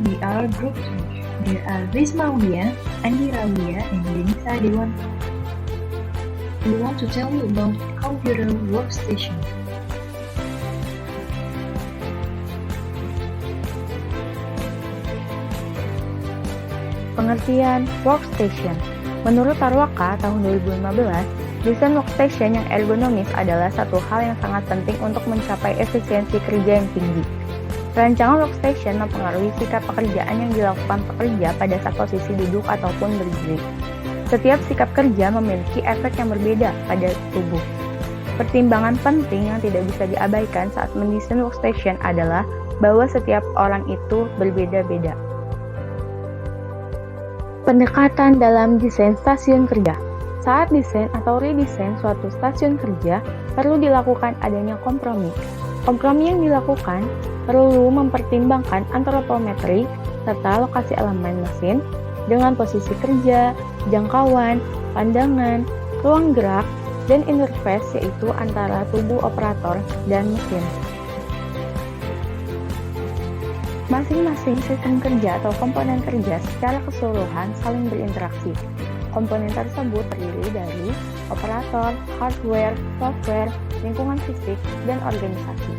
BR Group 3. There are Risma Aulia, Andi Rawia, and Denisa Dewan. We want to tell you about computer workstation. Pengertian workstation. Menurut Tarwaka tahun 2015, desain workstation yang ergonomis adalah satu hal yang sangat penting untuk mencapai efisiensi kerja yang tinggi. Rancangan workstation mempengaruhi sikap pekerjaan yang dilakukan pekerja pada saat posisi duduk ataupun berdiri. Setiap sikap kerja memiliki efek yang berbeda pada tubuh. Pertimbangan penting yang tidak bisa diabaikan saat mendesain workstation adalah bahwa setiap orang itu berbeda-beda. Pendekatan dalam desain stasiun kerja. Saat desain atau redesain suatu stasiun kerja, perlu dilakukan adanya kompromi. Kompromi yang dilakukan perlu mempertimbangkan antropometri serta lokasi elemen mesin dengan posisi kerja, jangkauan, pandangan, ruang gerak, dan interface yaitu antara tubuh operator dan mesin. Masing-masing sistem kerja atau komponen kerja secara keseluruhan saling berinteraksi. Komponen tersebut terdiri dari operator, hardware, software, lingkungan fisik, dan organisasi.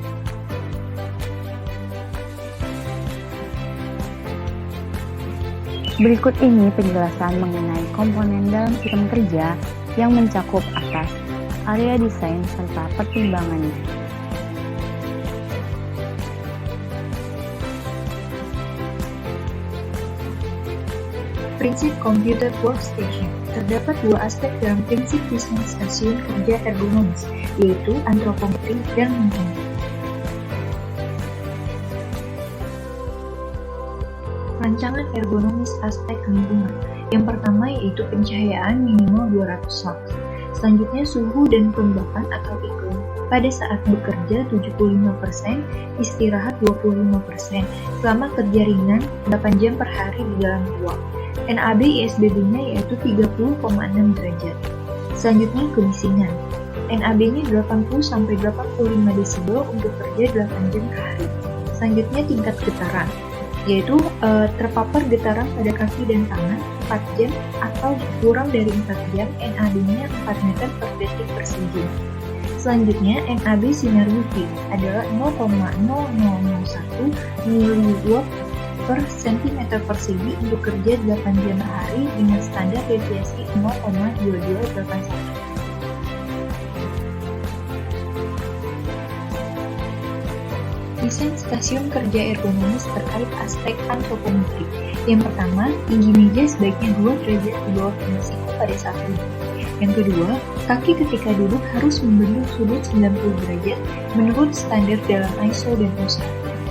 Berikut ini penjelasan mengenai komponen dalam sistem kerja yang mencakup atas area desain serta pertimbangannya. Prinsip Computer Workstation. Terdapat dua aspek dalam prinsip desain stasiun kerja ergonomis, yaitu antropometri dan lingkungan. Rancangan ergonomis aspek lingkungan. Yang pertama yaitu pencahayaan minimal 200 lux. Selanjutnya suhu dan kelembapan atau iklim. Pada saat bekerja 75%, istirahat 25%, selama kerja ringan 8 jam per hari di dalam ruang. NAB ISBB-nya yaitu 30,6 derajat. Selanjutnya kebisingan. NAB-nya 80-85 desibel untuk kerja 8 jam per hari. Selanjutnya tingkat getaran, yaitu terpapar getaran pada kaki dan tangan 4 jam atau kurang dari 4 jam, NAB-nya 4 meter per detik persegi. Selanjutnya, NAB sinar UV adalah 0,0001 mW per cm persegi untuk kerja 8 jam per hari dengan standar deviasi 0,2281. Desain stasiun kerja ergonomis terkait aspek antropometri. Yang pertama, tinggi meja sebaiknya 2 derajat di bawah risiko pada saat duduk. Yang kedua, kaki ketika duduk harus membentuk sudut 90 derajat menurut standar dalam ISO dan OSHA.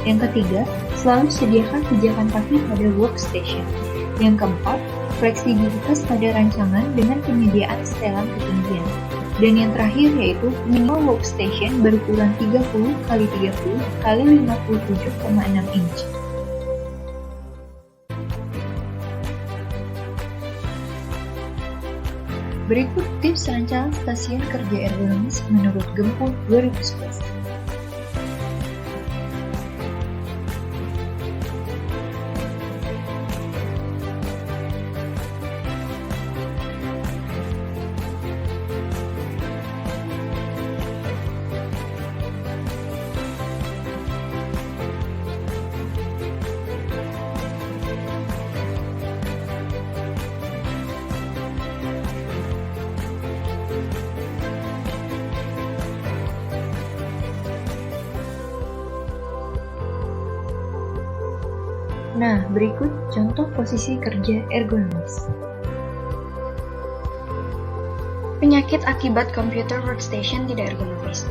Yang ketiga, selalu sediakan pijakan kaki pada workstation. Yang keempat, fleksibilitas pada rancangan dengan penyediaan setelan ketinggian. Dan yang terakhir yaitu minimal workstation berukuran 30x30 x 57,6 inch. Berikut tips rancangan stasiun kerja ergonomis menurut Gempur 2011. Nah, berikut contoh posisi kerja ergonomis. Penyakit akibat computer workstation tidak ergonomis.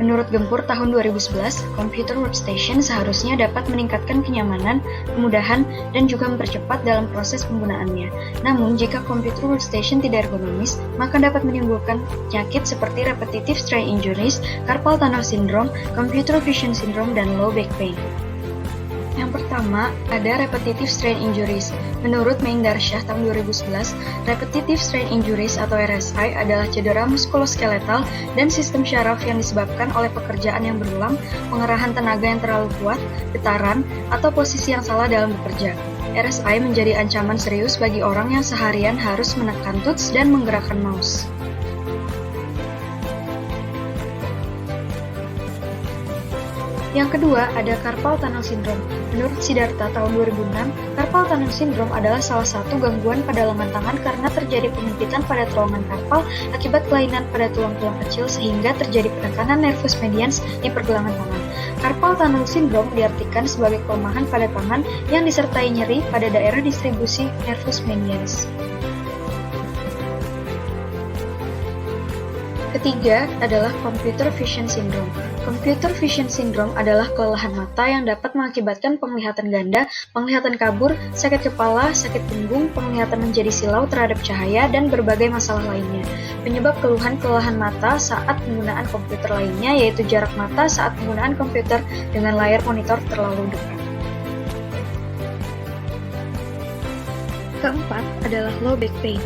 Menurut Gempur tahun 2011, computer workstation seharusnya dapat meningkatkan kenyamanan, kemudahan, dan juga mempercepat dalam proses penggunaannya. Namun, jika computer workstation tidak ergonomis, maka dapat menimbulkan penyakit seperti repetitive strain injuries, carpal tunnel syndrome, computer vision syndrome, dan low back pain. Yang pertama, pertama, ada repetitive strain injuries. Menurut Meindarsyah tahun 2011, repetitive strain injuries atau RSI adalah cedera muskuloskeletal dan sistem syaraf yang disebabkan oleh pekerjaan yang berulang, pengerahan tenaga yang terlalu kuat, getaran, atau posisi yang salah dalam bekerja. RSI menjadi ancaman serius bagi orang yang seharian harus menekan touch dan menggerakkan mouse. Yang kedua, ada carpal tunnel syndrome. Menurut Siddhartha tahun 2006, carpal tunnel syndrome adalah salah satu gangguan pada lengan tangan karena terjadi penyempitan pada terowongan karpal akibat kelainan pada tulang-tulang kecil sehingga terjadi penekanan nervus medians di pergelangan tangan. Carpal tunnel syndrome diartikan sebagai kelemahan pada tangan yang disertai nyeri pada daerah distribusi nervus medians. Ketiga adalah computer vision syndrome. Computer vision syndrome adalah kelelahan mata yang dapat mengakibatkan penglihatan ganda, penglihatan kabur, sakit kepala, sakit punggung, penglihatan menjadi silau terhadap cahaya, dan berbagai masalah lainnya. Penyebab keluhan kelelahan mata saat penggunaan komputer lainnya yaitu jarak mata saat penggunaan komputer dengan layar monitor terlalu dekat. Keempat adalah low back pain.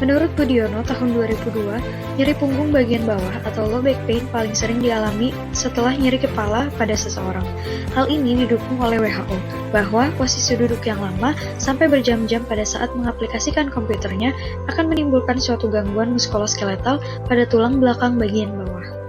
Menurut Budiono tahun 2002, nyeri punggung bagian bawah atau low back pain paling sering dialami setelah nyeri kepala pada seseorang. Hal ini didukung oleh WHO, bahwa posisi duduk yang lama sampai berjam-jam pada saat mengaplikasikan komputernya akan menimbulkan suatu gangguan muskuloskeletal pada tulang belakang bagian bawah.